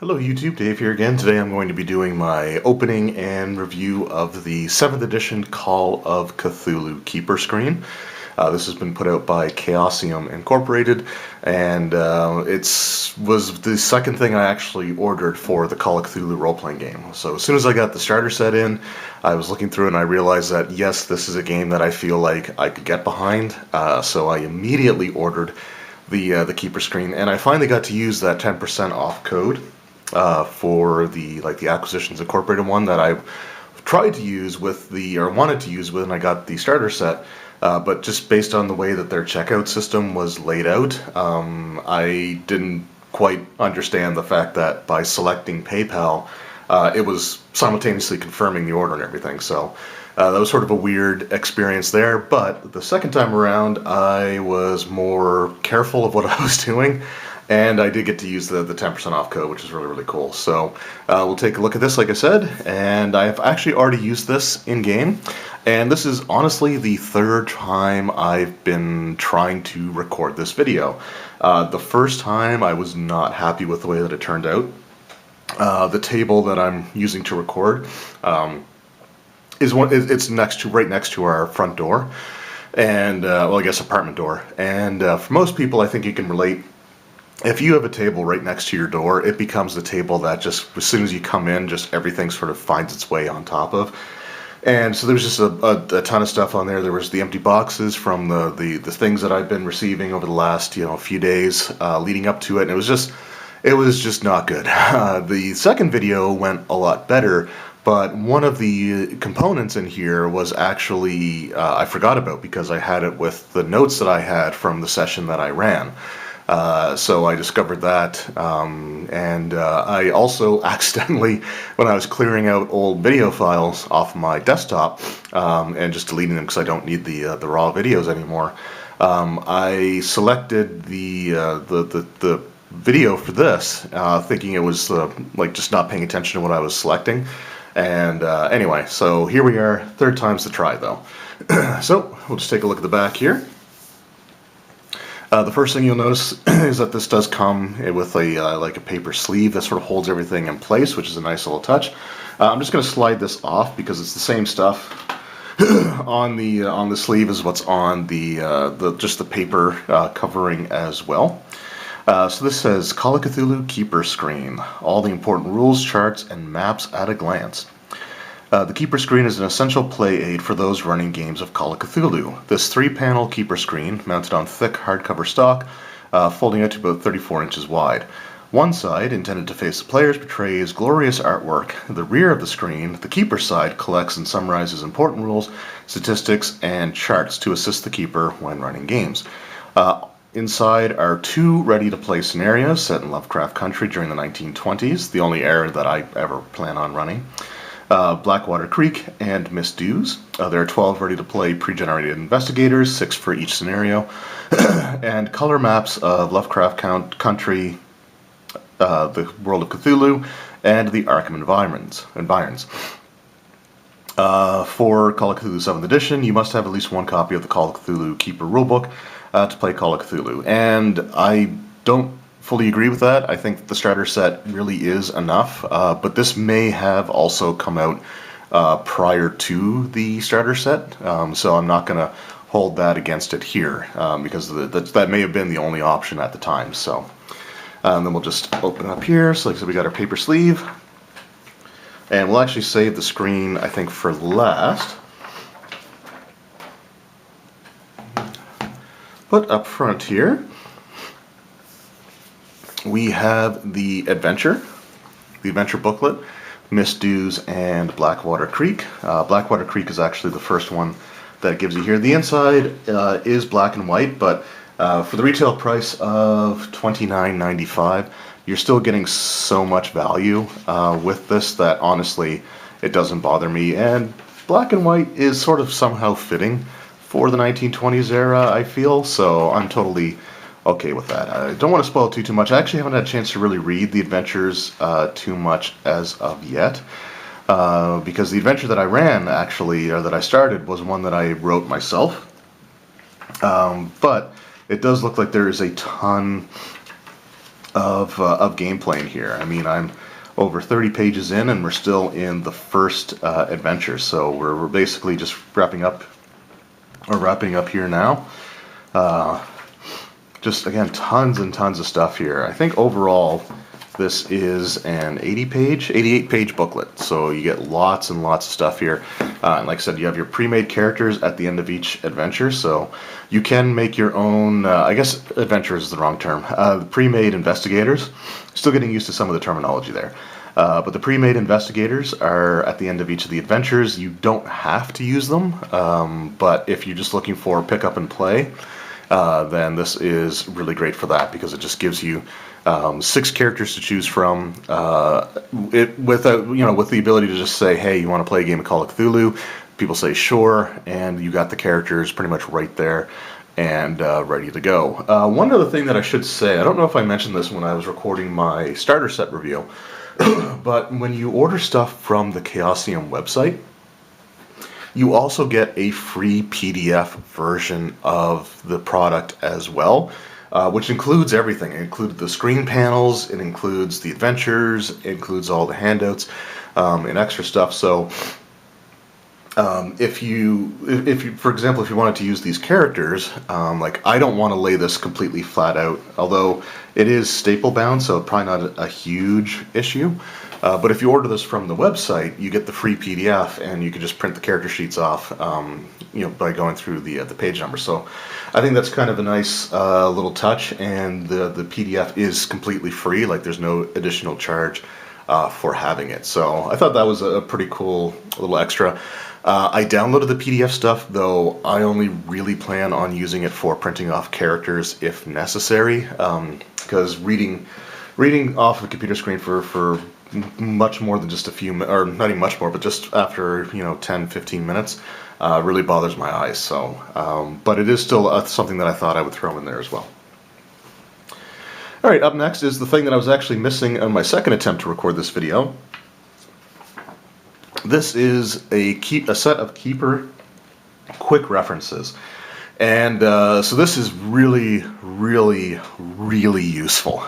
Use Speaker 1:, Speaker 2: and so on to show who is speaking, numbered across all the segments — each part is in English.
Speaker 1: Hello YouTube, Dave here again. Today I'm going to be doing my opening and review of the 7th edition Call of Cthulhu Keeper screen. This has been put out by Chaosium Incorporated, and it was the second thing I actually ordered for the Call of Cthulhu role-playing game. So as soon as I got the starter set in, I was looking through it and I realized that yes, this is a game that I feel like I could get behind, so I immediately ordered the Keeper screen, and I finally got to use that 10% off code for the Acquisitions Incorporated one that I tried to use wanted to use with, and I got the starter set. But just based on the way that their checkout system was laid out, I didn't quite understand the fact that by selecting PayPal, it was simultaneously confirming the order and everything. So that was sort of a weird experience there. But the second time around, I was more careful of what I was doing. And I did get to use the 10% off code, which is really, really cool. So we'll take a look at this, like I said, and I've actually already used this in-game. And this is honestly the third time I've been trying to record this video. The first time I was not happy with the way that it turned out. The table that I'm using to record it's right next to our front door, and well, I guess apartment door. And for most people, I think you can relate. If you have a table right next to your door, it becomes the table that just, as soon as you come in, just everything sort of finds its way on top of. And so there was just a ton of stuff on there. There was the empty boxes from the things that I've been receiving over the last few days leading up to it, and it was just not good. The second video went a lot better, but one of the components in here was actually I forgot about because I had it with the notes that I had from the session that I ran. So I discovered that, and I also accidentally, when I was clearing out old video files off my desktop and just deleting them because I don't need the raw videos anymore, I selected the video for this, thinking it was just not paying attention to what I was selecting. And anyway, so here we are, third time's the try though. So we'll just take a look at the back here. The first thing you'll notice is that this does come with a paper sleeve that sort of holds everything in place, which is a nice little touch. I'm just going to slide this off because it's the same stuff on the sleeve as what's on just the paper covering as well. So this says Call of Cthulhu Keeper Screen. All the important rules, charts, and maps at a glance. The Keeper screen is an essential play aid for those running games of Call of Cthulhu. This 3-panel Keeper screen, mounted on thick hardcover stock, folding out to about 34 inches wide. One side, intended to face the players, portrays glorious artwork. The rear of the screen, the Keeper side, collects and summarizes important rules, statistics, and charts to assist the Keeper when running games. Inside are 2 ready-to-play scenarios set in Lovecraft Country during the 1920s, the only era that I ever plan on running. Blackwater Creek and Miss Dews. There are 12 ready-to-play pre-generated investigators, 6 for each scenario, and color maps of Lovecraft Country, the World of Cthulhu, and the Arkham environs. For Call of Cthulhu 7th edition, you must have at least one copy of the Call of Cthulhu Keeper rulebook to play Call of Cthulhu, and I don't fully agree with that. I think the starter set really is enough, but this may have also come out prior to the starter set, so I'm not going to hold that against it here, because that may have been the only option at the time. So then we'll just open up here. So like I said, we got our paper sleeve, and we'll actually save the screen, I think, for last. But up front here, we have the adventure booklet, Miss Dews and Blackwater Creek. Blackwater Creek is actually the first one that it gives you here. The inside is black and white, but for the retail price of $29.95, you're still getting so much value with this that honestly it doesn't bother me. And black and white is sort of somehow fitting for the 1920s era, I feel, so I'm totally okay with that. I don't want to spoil too much. I actually haven't had a chance to really read the adventures too much as of yet, because the adventure that I ran, actually, or that I started, was one that I wrote myself. But it does look like there is a ton of gameplay in here. I mean, I'm over 30 pages in, and we're still in the first adventure, so we're basically just wrapping up here now. Just again, tons and tons of stuff here. I think overall this is an 88-page booklet, so you get lots and lots of stuff here. And like I said, you have your pre-made characters at the end of each adventure, so you can make your own, I guess adventure is the wrong term, pre-made investigators. Still getting used to some of the terminology there. But the pre-made investigators are at the end of each of the adventures. You don't have to use them, but if you're just looking for pick up and play, then this is really great for that, because it just gives you 6 characters to choose from. With the ability to just say, hey, you want to play a game of Call of Cthulhu? People say sure, and you got the characters pretty much right there and ready to go. One other thing that I should say, I don't know if I mentioned this when I was recording my starter set review, but when you order stuff from the Chaosium website, you also get a free PDF version of the product as well, which includes everything. It includes the screen panels, it includes the adventures, it includes all the handouts and extra stuff. So if you, for example, if you wanted to use these characters, like I don't want to lay this completely flat out, although it is staple bound, so probably not a huge issue. But if you order this from the website, you get the free PDF, and you can just print the character sheets off, by going through the page number. So I think that's kind of a nice little touch, and the PDF is completely free. Like there's no additional charge for having it. So I thought that was a pretty cool little extra. I downloaded the PDF stuff, though I only really plan on using it for printing off characters if necessary, because reading off a computer screen for much more than just a few, or not even much more, but just after 10-15 minutes, really bothers my eyes. So, but it is still something that I thought I would throw in there as well. All right, up next is the thing that I was actually missing on my second attempt to record this video. This is a set of Keeper quick references. And so this is really, really, really useful.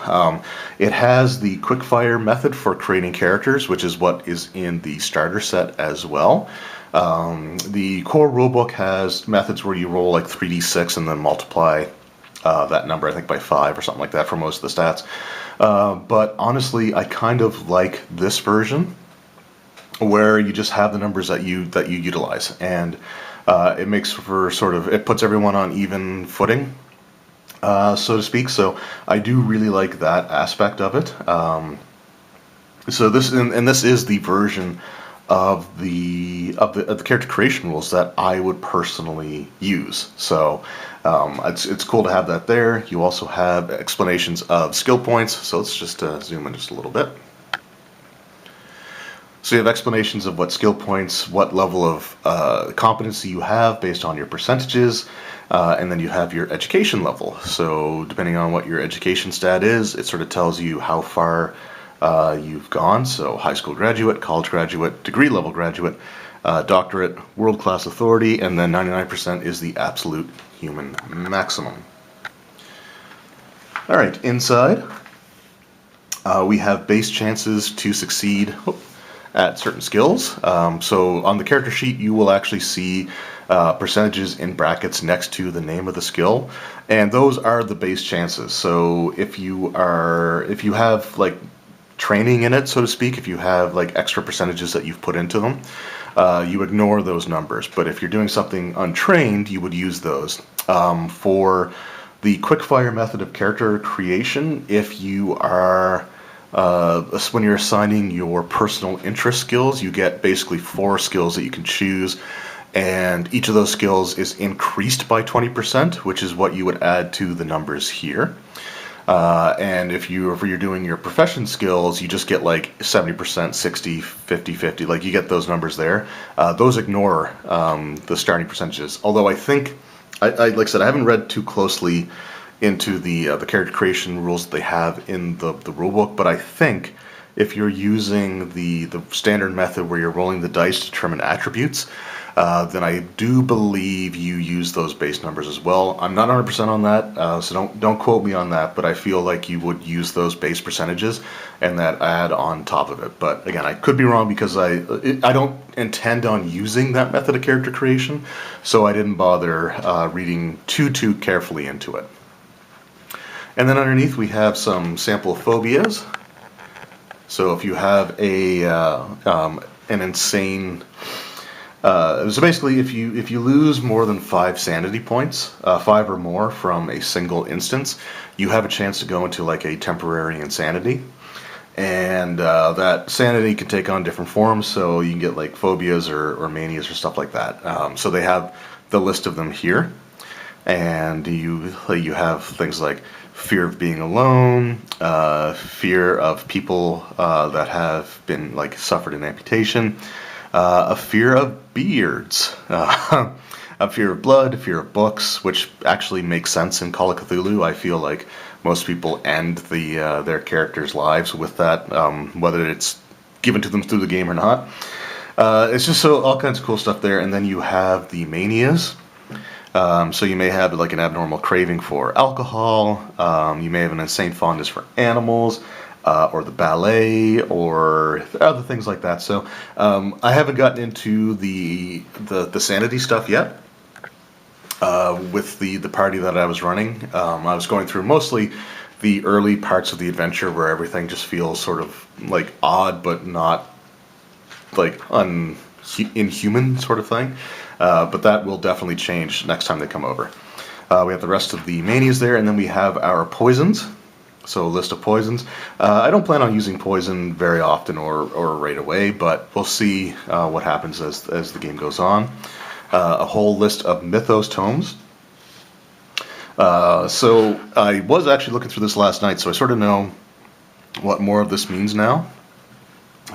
Speaker 1: It has the quickfire method for creating characters, which is what is in the starter set as well. The core rulebook has methods where you roll like 3d6 and then multiply that number, I think, by 5 or something like that for most of the stats. But honestly, I kind of like this version, where you just have the numbers that you utilize, and it makes for it puts everyone on even footing, so to speak. So I do really like that aspect of it. So this is the version of the character creation rules that I would personally use. So it's cool to have that there. You also have explanations of skill points. So let's just zoom in just a little bit. So you have explanations of what skill points, what level of competency you have based on your percentages, and then you have your education level. So depending on what your education stat is, it sort of tells you how far you've gone. So high school graduate, college graduate, degree level graduate, doctorate, world-class authority, and then 99% is the absolute human maximum. All right, inside we have base chances to succeed at certain skills. So on the character sheet, you will actually see percentages in brackets next to the name of the skill, and those are the base chances. So if you have like training in it, so to speak, if you have like extra percentages that you've put into them, you ignore those numbers. But if you're doing something untrained, you would use those. For the quickfire method of character creation, if you are when you're assigning your personal interest skills, you get basically 4 skills that you can choose, and each of those skills is increased by 20%, which is what you would add to the numbers here. And if you're doing your profession skills, you just get like 70%, 60, 50, 50, like you get those numbers there. Those ignore the starting percentages. Although I think, like I said, I haven't read too closely into the character creation rules that they have in the rulebook, but I think if you're using the standard method where you're rolling the dice to determine attributes, then I do believe you use those base numbers as well. I'm not 100% on that, so don't quote me on that, but I feel like you would use those base percentages and that add on top of it. But again, I could be wrong because I don't intend on using that method of character creation, so I didn't bother reading too carefully into it. And then underneath we have some sample phobias. So if you have an insane, so basically if you lose more than 5 sanity points, 5 or more from a single instance, you have a chance to go into like a temporary insanity. And that sanity can take on different forms, so you can get like phobias or manias or stuff like that. So they have the list of them here, and you have things like fear of being alone, fear of people that have been like suffered an amputation, a fear of beards, a fear of blood, a fear of books, which actually makes sense in Call of Cthulhu. I feel like most people end their characters' lives with that, whether it's given to them through the game or not. It's just all kinds of cool stuff there. And then you have the manias. So you may have like an abnormal craving for alcohol. You may have an insane fondness for animals, or the ballet, or other things like that. So I haven't gotten into the sanity stuff yet. With the party that I was running, I was going through mostly the early parts of the adventure where everything just feels sort of like odd, but not like inhuman sort of thing. But that will definitely change next time they come over. We have the rest of the manias there, and then we have our poisons. So a list of poisons. I don't plan on using poison very often or right away, but we'll see what happens as the game goes on. A whole list of mythos tomes. So I was actually looking through this last night, so I sort of know what more of this means now.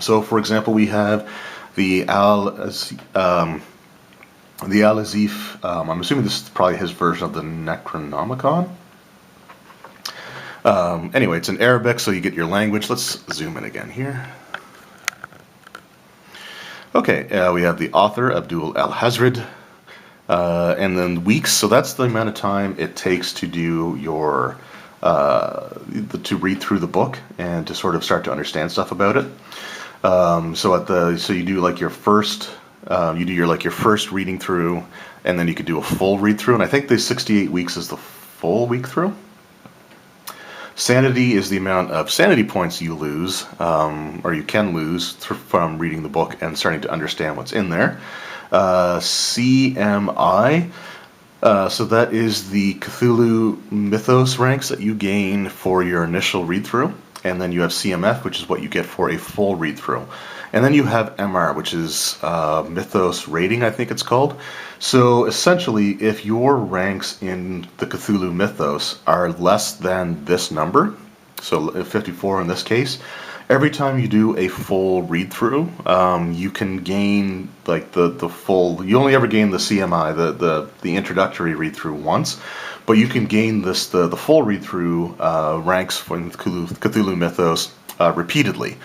Speaker 1: So, for example, we have the Al-Azif. I'm assuming this is probably his version of the Necronomicon. Anyway, it's in Arabic, so you get your language. Let's zoom in again here. Okay, we have the author, Abdul al-Hazred, and then weeks. So that's the amount of time it takes to do your to read through the book and to sort of start to understand stuff about it. So you do like your first. Your first reading through, and then you could do a full read through. And I think the 68 weeks is the full week through. Sanity is the amount of sanity points you lose, or you can lose from reading the book and starting to understand what's in there. CMI, so that is the Cthulhu Mythos ranks that you gain for your initial read through. And then you have CMF, which is what you get for a full read through. And then you have MR, which is Mythos rating, I think it's called. So essentially, if your ranks in the Cthulhu Mythos are less than this number, so 54 in this case, every time you do a full read through, you can gain like the full. You only ever gain the CMI, the introductory read through once. But you can gain the full read through ranks for Cthulhu Mythos repeatedly.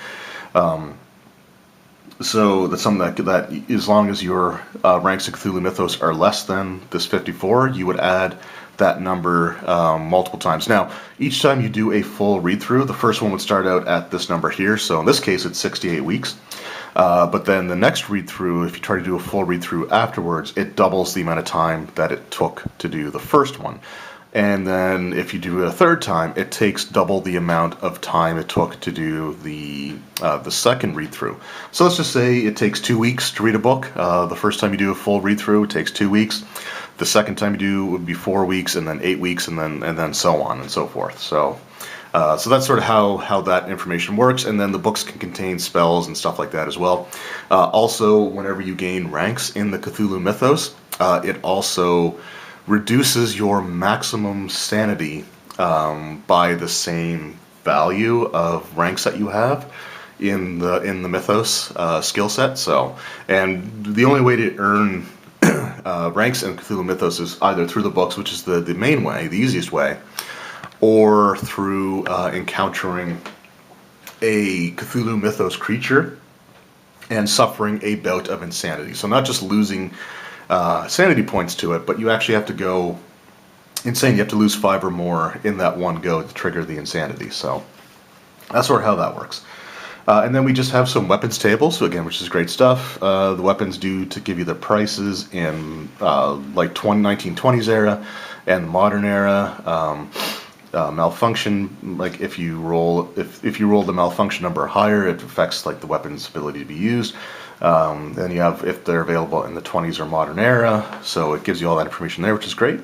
Speaker 1: So that's something that as long as your ranks of Cthulhu Mythos are less than this 54, you would add that number multiple times. Now, each time you do a full read through, the first one would start out at this number here. So in this case, it's 68 weeks. But then the next read through, if you try to do a full read through afterwards, it doubles the amount of time that it took to do the first one. And then if you do it a third time, it takes double the amount of time it took to do the second read through. So let's just say it takes 2 weeks to read a book. The first time you do a full read through, it takes 2 weeks. The second time you do would be 4 weeks, and then 8 weeks, and then so on and so forth. So that's sort of how that information works, and then the books can contain spells and stuff like that as well. Also, whenever you gain ranks in the Cthulhu Mythos, it also reduces your maximum sanity by the same value of ranks that you have in the Mythos skill set. So, and the only way to earn ranks in Cthulhu Mythos is either through the books, which is the main way, the easiest way, or through encountering a Cthulhu Mythos creature and suffering a bout of insanity. So not just losing sanity points to it, but you actually have to go insane. You have to lose 5 or more in that one go to trigger the insanity. So that's sort of how that works. And then we just have some weapons tables, so again, which is great stuff. The weapons do to give you the prices in like 1920s era and the modern era. Malfunction, like if you roll the malfunction number higher, it affects like the weapon's ability to be used. Then you have if they're available in the 20s or modern era, so it gives you all that information there, which is great.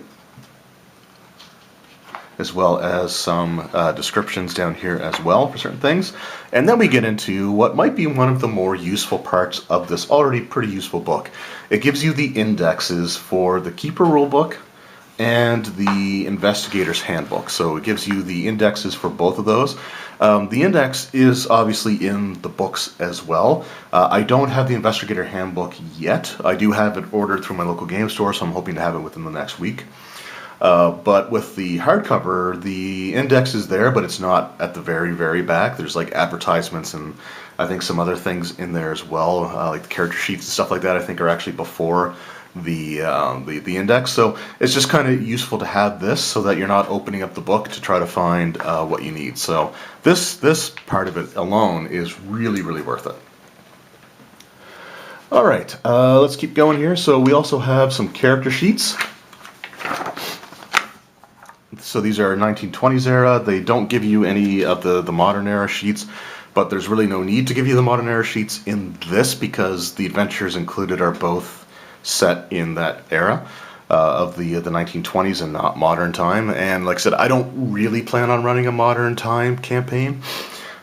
Speaker 1: As well as some descriptions down here as well for certain things. And then we get into what might be one of the more useful parts of this already pretty useful book. It gives you the indexes for the Keeper Rulebook and the Investigator's Handbook. So it gives you the indexes for both of those. The index is obviously in the books as well. I don't have the Investigator Handbook yet. I do have it ordered through my local game store, so I'm hoping to have it within the next week. But with the hardcover, the index is there, but it's not at the very, very back. There's like advertisements and I think some other things in there as well, like the character sheets and stuff like that. I think are actually before the index. So it's just kind of useful to have this so that you're not opening up the book to try to find what you need. So this part of it alone is really, really worth it. All right, let's keep going here. So we also have some character sheets. So these are 1920s era. They don't give you any of the modern era sheets, but there's really no need to give you the modern era sheets in this because the adventures included are both set in that era of the 1920s and not modern time. And like I said, I don't really plan on running a modern time campaign.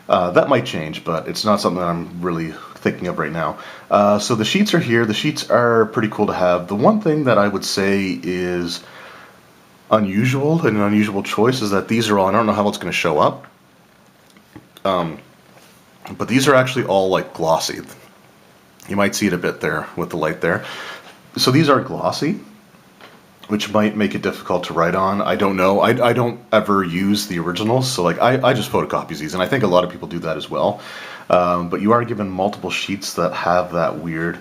Speaker 1: That might change, but it's not something that I'm really thinking of right now. So the sheets are here. The sheets are pretty cool to have. The one thing that I would say is unusual and an unusual choice is that these are all, I don't know how it's going to show up, but these are actually all like glossy. You might see it a bit there with the light there. So these are glossy, which might make it difficult to write on. I don't know. I don't ever use the originals, so like I just photocopy these, and I think a lot of people do that as well. But you are given multiple sheets that have that weird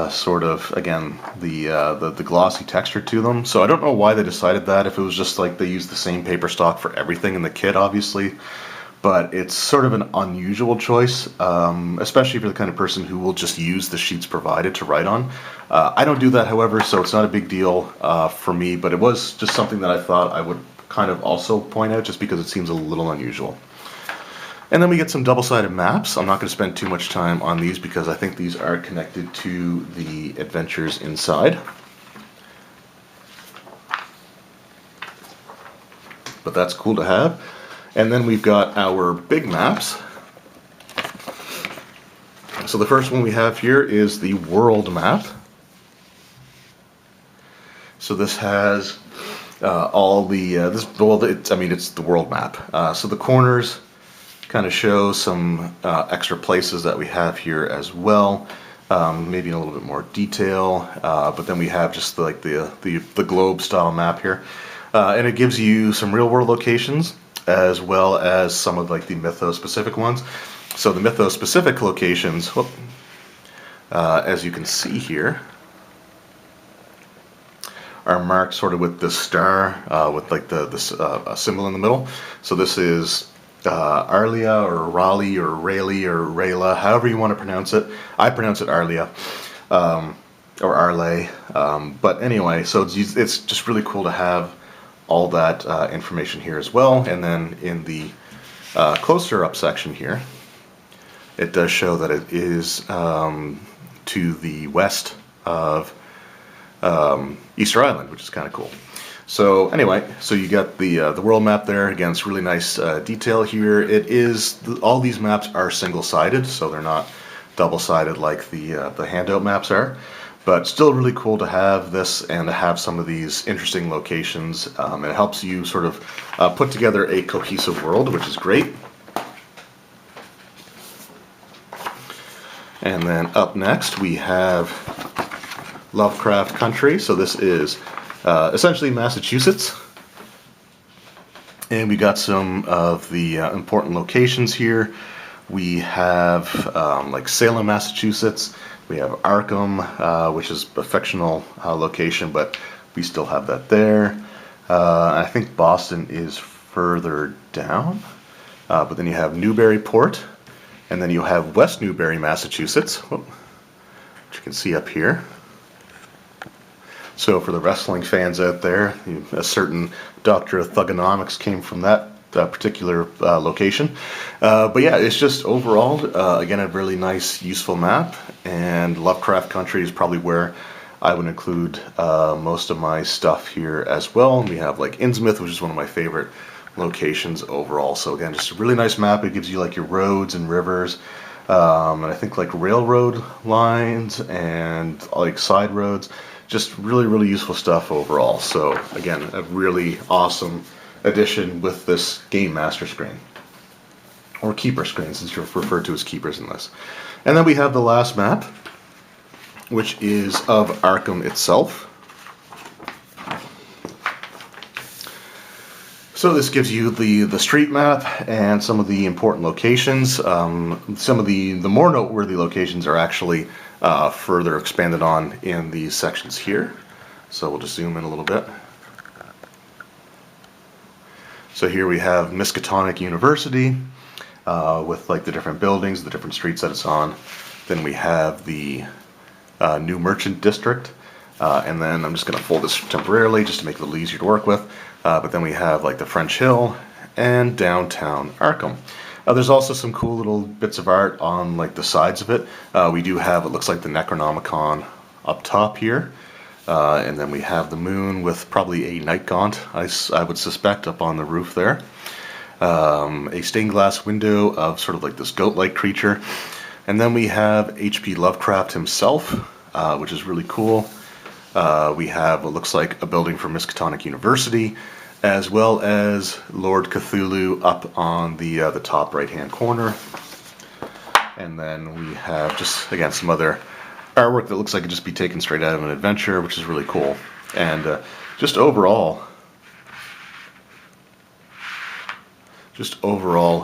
Speaker 1: sort of, again, the glossy texture to them. So I don't know why they decided that, if it was just like they used the same paper stock for everything in the kit, obviously. But it's sort of an unusual choice, especially for the kind of person who will just use the sheets provided to write on. I don't do that, however, so it's not a big deal for me, but it was just something that I thought I would kind of also point out just because it seems a little unusual. And then we get some double-sided maps. I'm not going to spend too much time on these because I think these are connected to the adventures inside. But that's cool to have. And then we've got our big maps. So the first one we have here is the world map. So this has all the it's the world map. So the corners kind of show some extra places that we have here as well, maybe in a little bit more detail. But then we have just like the globe style map here, and it gives you some real world locations as well as some of like the mythos specific ones. So the mythos specific locations, as you can see here, are marked sort of with this star with like this symbol in the middle. So this is Arlia or Raleigh or Rayleigh or Rayla, however you want to pronounce it. I pronounce it Arlia or Arlay. But anyway, so it's just really cool to have all that information here as well. And then in the closer up section here, it does show that it is to the west of Easter Island, which is kind of cool. So anyway, so you got the world map there. Again, it's really nice detail here. It is all these maps are single-sided, so they're not double-sided like the handout maps are. But still really cool to have this and to have some of these interesting locations. It helps you sort of put together a cohesive world, which is great. And then up next we have Lovecraft Country. So this is essentially Massachusetts. And we got some of the important locations here. We have like Salem, Massachusetts. We have Arkham, which is a fictional location, but we still have that there. I think Boston is further down, but then you have Newburyport, and then you have West Newbury, Massachusetts, which you can see up here. So for the wrestling fans out there, a certain Doctor of Thugonomics came from that particular location. But yeah, it's just overall, again, a really nice, useful map, and Lovecraft Country is probably where I would include most of my stuff here as well. And we have like Innsmouth, which is one of my favorite locations overall. So again, just a really nice map. It gives you like your roads and rivers, and I think like railroad lines and like side roads. Just really, really useful stuff overall. So again, a really awesome addition with this Game Master screen, or Keeper screen, since you're referred to as Keepers in this. And then we have the last map, which is of Arkham itself. So this gives you the street map and some of the important locations. Some of the more noteworthy locations are actually further expanded on in these sections here. So we'll just zoom in a little bit. So here we have Miskatonic University with like the different buildings, the different streets that it's on. Then we have the New Merchant District, and then I'm just going to fold this temporarily just to make it a little easier to work with. But then we have like the French Hill and downtown Arkham. There's also some cool little bits of art on like the sides of it. We do have, it looks like the Necronomicon up top here. And then we have the moon with probably a night gaunt, I would suspect, up on the roof there. A stained glass window of sort of like this goat-like creature. And then we have H.P. Lovecraft himself, which is really cool. We have what looks like a building for Miskatonic University, as well as Lord Cthulhu up on the top right-hand corner. And then we have just, again, some other artwork that looks like it just be taken straight out of an adventure, which is really cool. And just overall,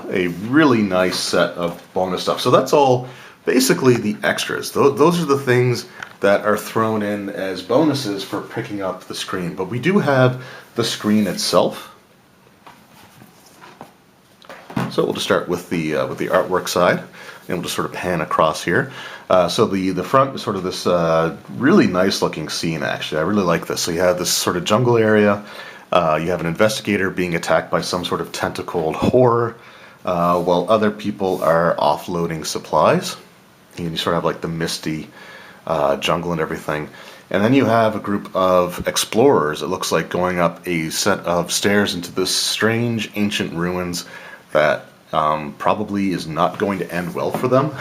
Speaker 1: a really nice set of bonus stuff. So that's all basically the extras. Those are the things that are thrown in as bonuses for picking up the screen. But we do have the screen itself. So we'll just start with the artwork side, and we'll just sort of pan across here. So the front is sort of this really nice looking scene, actually. I really like this. So you have this sort of jungle area. You have an investigator being attacked by some sort of tentacled horror, while other people are offloading supplies. And you sort of have like the misty jungle and everything. And then you have a group of explorers, it looks like, going up a set of stairs into this strange ancient ruins that probably is not going to end well for them.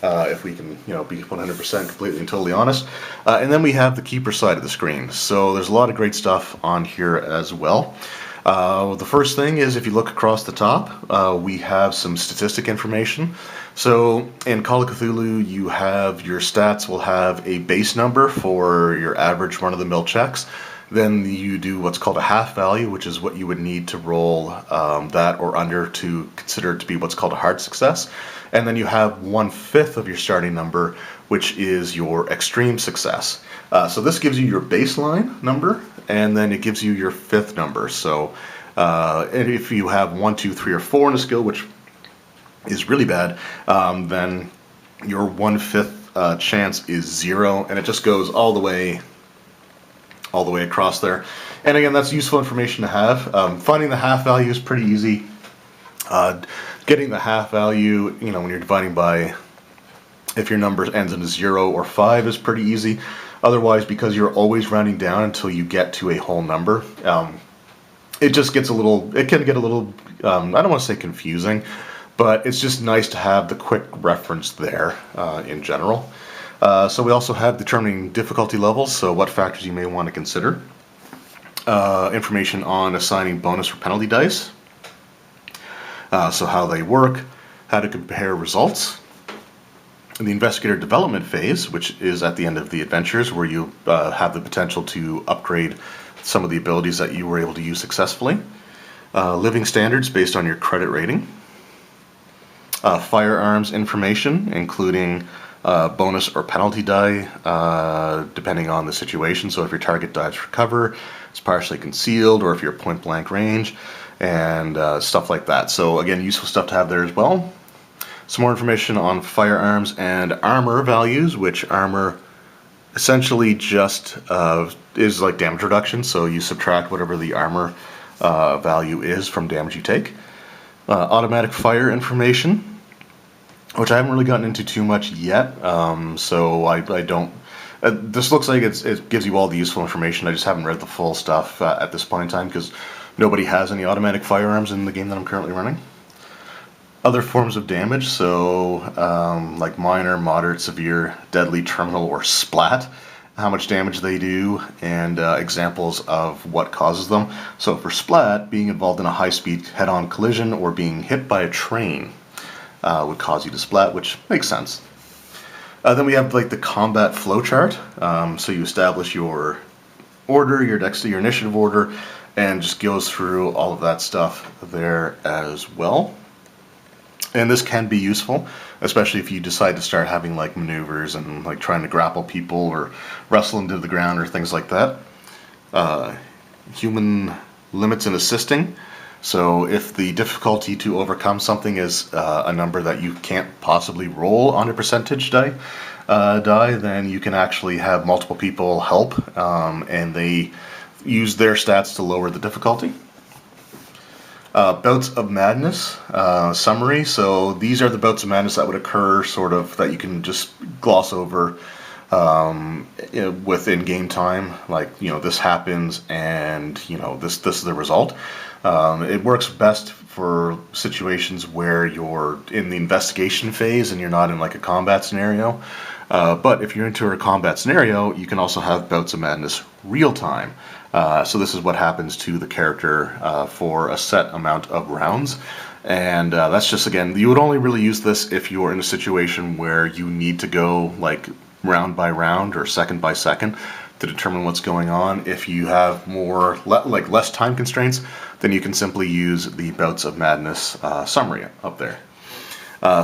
Speaker 1: If we can, be 100% completely and totally honest. And then we have the keeper side of the screen. So there's a lot of great stuff on here as well. The first thing is, if you look across the top, we have some statistic information. So in Call of Cthulhu, you have your stats will have a base number for your average run-of-the-mill checks. Then you do what's called a half value, which is what you would need to roll that or under to consider it to be what's called a hard success. And then you have 1/5 of your starting number, which is your extreme success. So this gives you your baseline number, and then it gives you your fifth number. So and if you have 1, 2, 3, or 4 in a skill, which is really bad, then your 1/5 chance is 0, and it just goes all the way across there. And again, that's useful information to have. Finding the half value is pretty easy. Getting the half value, when you're dividing by, if your number ends in a 0 or 5, is pretty easy. Otherwise, because you're always rounding down until you get to a whole number, it just gets it can get a little, I don't want to say confusing, but it's just nice to have the quick reference there in general. So we also have determining difficulty levels, so what factors you may want to consider. Information on assigning bonus or penalty dice. So how they work, how to compare results. In the investigator development phase, which is at the end of the adventures, where you have the potential to upgrade some of the abilities that you were able to use successfully. Living standards based on your credit rating. firearms information, including bonus or penalty die, depending on the situation. So if your target dives for cover, it's partially concealed, or if you're point blank range, and stuff like that. So again, useful stuff to have there as well. Some more information on firearms and armor values, which armor essentially just is like damage reduction, so you subtract whatever the armor value is from damage you take. Automatic fire information, which I haven't really gotten into too much yet, so I don't... this looks like it gives you all the useful information. I just haven't read the full stuff at this point in time, because nobody has any automatic firearms in the game that I'm currently running. Other forms of damage, so like minor, moderate, severe, deadly, terminal, or splat, how much damage they do, and examples of what causes them. So for splat, being involved in a high-speed head-on collision or being hit by a train would cause you to splat, which makes sense. Then we have like the combat flowchart. So you establish your order, your dexterity, your initiative order, and just goes through all of that stuff there as well. And this can be useful, especially if you decide to start having like maneuvers and like trying to grapple people or wrestle into the ground or things like that. Human limits and assisting. So if the difficulty to overcome something is a number that you can't possibly roll on a percentage die, then you can actually have multiple people help, and they use their stats to lower the difficulty. Bouts of Madness summary. So these are the bouts of madness that would occur, sort of, that you can just gloss over within game time. Like, this happens, and this is the result. It works best for situations where you're in the investigation phase and you're not in like a combat scenario. But if you're into a combat scenario, you can also have Bouts of Madness real time. So this is what happens to the character for a set amount of rounds. And that's just, again, you would only really use this if you're in a situation where you need to go like round by round or second by second to determine what's going on. If you have more less time constraints, then you can simply use the Bouts of Madness summary up there.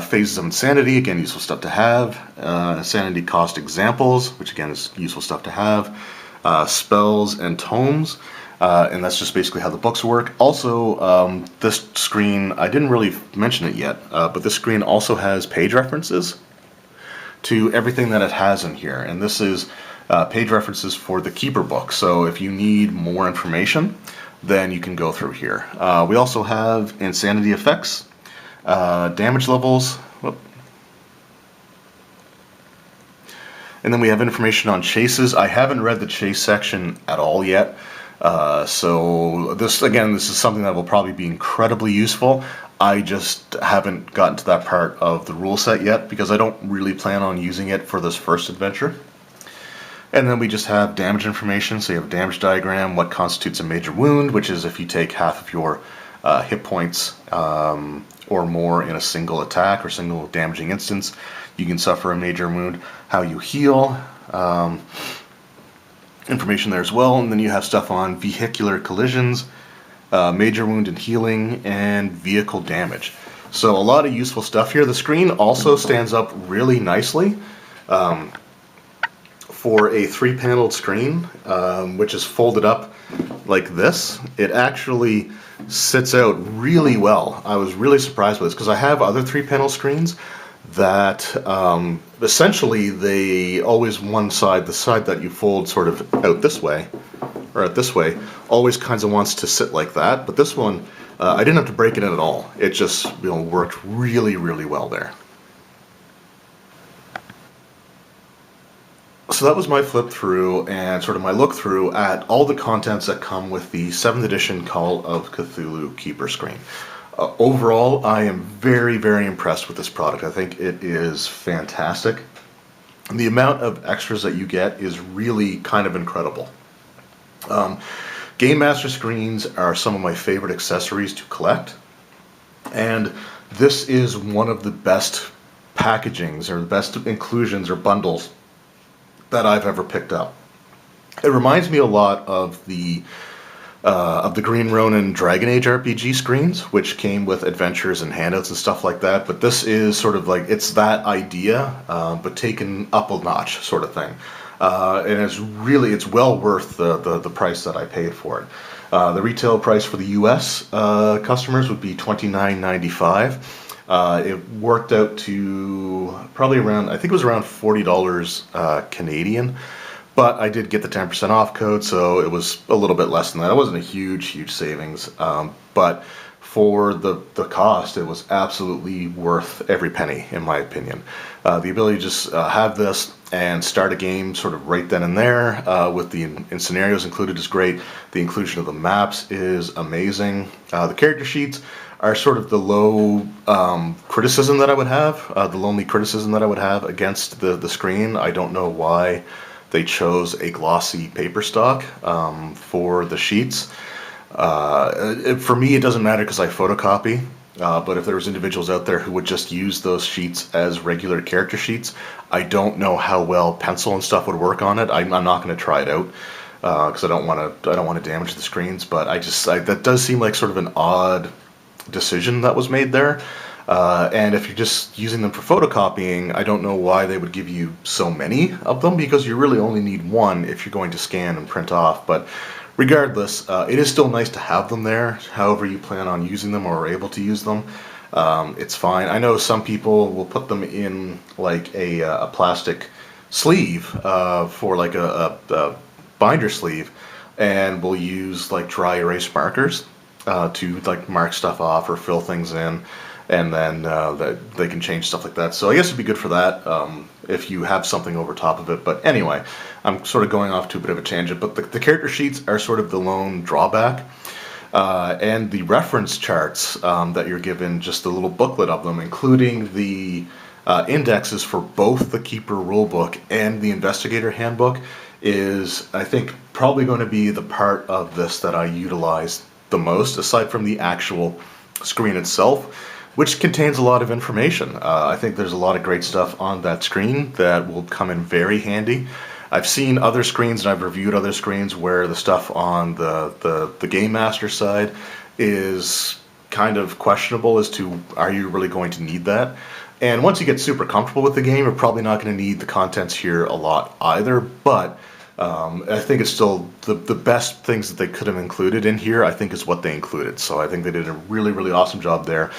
Speaker 1: Phases of Insanity, again, useful stuff to have. Insanity cost examples, which again is useful stuff to have. Spells and tomes, and that's just basically how the books work. Also, this screen, I didn't really mention it yet, but this screen also has page references to everything that it has in here, and this is page references for the Keeper book. So if you need more information, then you can go through here. We also have insanity effects, damage levels, and then we have information on chases. I haven't read the chase section at all yet, so this is something that will probably be incredibly useful. I just haven't gotten to that part of the rule set yet because I don't really plan on using it for this first adventure. And then we just have damage information. So you have a damage diagram, what constitutes a major wound, which is if you take half of your hit points or more in a single attack or single damaging instance, you can suffer a major wound. How you heal, information there as well. And then you have stuff on vehicular collisions, major wound and healing, and vehicle damage. So a lot of useful stuff here. The screen also stands up really nicely. For a 3-paneled screen, which is folded up like this, it actually sits out really well. I was really surprised with this because I have other 3-panel screens that essentially they always one side, the side that you fold sort of out this way, or out this way, always kinds of wants to sit like that. But this one, I didn't have to break it in at all. It just worked really, really well there. So that was my flip through and sort of my look through at all the contents that come with the 7th edition Call of Cthulhu Keeper screen. Overall, I am very, very impressed with this product. I think it is fantastic. And the amount of extras that you get is really kind of incredible. Game Master screens are some of my favorite accessories to collect. And this is one of the best packagings or the best inclusions or bundles that I've ever picked up. It reminds me a lot of the of the Green Ronin Dragon Age RPG screens, which came with adventures and handouts and stuff like that. But this is sort of like, it's that idea, but taken up a notch sort of thing. And it's well worth the price that I paid for it. The retail price for the U.S. Customers would be $29.95. It worked out to probably around, I think it was around $40 Canadian. But I did get the 10% off code, so it was a little bit less than that. It wasn't a huge savings, but for the cost, it was absolutely worth every penny, in my opinion. The ability to just have this and start a game sort of right then and there with the scenarios included is great. The inclusion of the maps is amazing. The character sheets are sort of the low criticism that I would have, the lonely criticism that I would have against the screen. I don't know why they chose a glossy paper stock for the sheets. For me, it doesn't matter because I photocopy, but if there was individuals out there who would just use those sheets as regular character sheets, I don't know how well pencil and stuff would work on it. I'm not going to try it out because I don't want to damage the screens. But that does seem like sort of an odd decision that was made there. And if you're just using them for photocopying, I don't know why they would give you so many of them, because you really only need one if you're going to scan and print off. But regardless, it is still nice to have them there, however you plan on using them or are able to use them. It's fine. I know some people will put them in like a plastic sleeve for like a binder sleeve, and will use like dry erase markers to like mark stuff off or fill things in. And then they can change stuff like that. So I guess it'd be good for that if you have something over top of it. But anyway, I'm sort of going off to a bit of a tangent. But the character sheets are sort of the lone drawback. And the reference charts that you're given, just a little booklet of them, including the indexes for both the Keeper Rulebook and the Investigator Handbook, is, I think, probably going to be the part of this that I utilize the most, aside from the actual screen itself, which contains a lot of information. I think there's a lot of great stuff on that screen that will come in very handy. I've seen other screens and I've reviewed other screens where the stuff on the Game Master side is kind of questionable as to, are you really going to need that? And once you get super comfortable with the game, you're probably not going to need the contents here a lot either, but I think it's still the best things that they could have included in here, I think, is what they included. So I think they did a really awesome job there.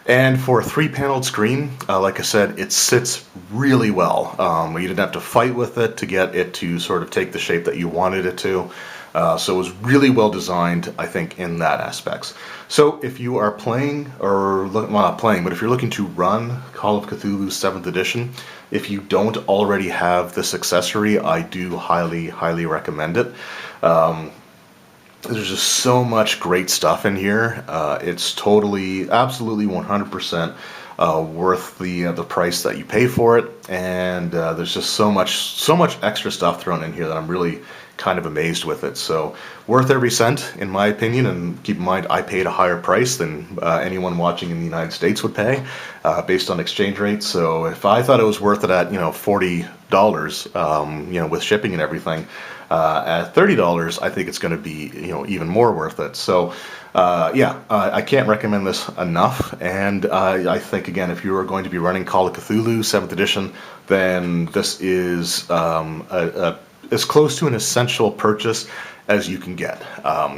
Speaker 1: And for a 3-paneled screen, like I said, it sits really well. You didn't have to fight with it to get it to sort of take the shape that you wanted it to. So it was really well designed, I think, in that aspects. So if you are playing, or well, not playing, but if you're looking to run Call of Cthulhu 7th Edition, if you don't already have this accessory, I do highly recommend it. There's just so much great stuff in here. It's absolutely 100% worth the price that you pay for it, and there's just so much extra stuff thrown in here that I'm really kind of amazed with it. So worth every cent, in my opinion. And keep in mind, I paid a higher price than anyone watching in the United States would pay, based on exchange rates. So if I thought it was worth it at $40, with shipping and everything, at $30, I think it's going to be even more worth it. So I can't recommend this enough. And I think, again, if you are going to be running Call of Cthulhu 7th Edition, then this is as close to an essential purchase as you can get.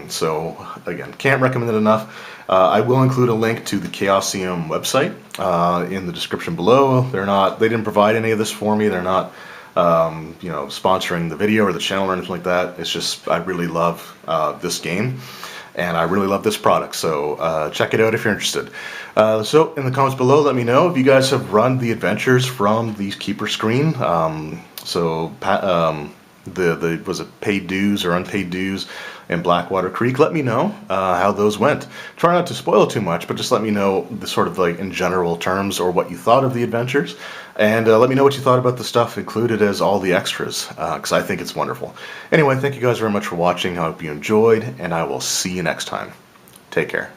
Speaker 1: So again, can't recommend it enough. I will include a link to the Chaosium website in the description below. They didn't provide any of this for me. They're not sponsoring the video or the channel or anything like that. It's just, I really love this game, and I really love this product. So check it out if you're interested. So in the comments below, let me know if you guys have run the adventures from the Keeper screen. Was it paid dues or unpaid dues in Blackwater Creek? Let me know how those went. Try not to spoil too much, but just let me know the sort of like in general terms, or what you thought of the adventures, and let me know what you thought about the stuff included as all the extras, because I think it's wonderful. Anyway, thank you guys very much for watching. I hope you enjoyed, and I will see you next time. Take care.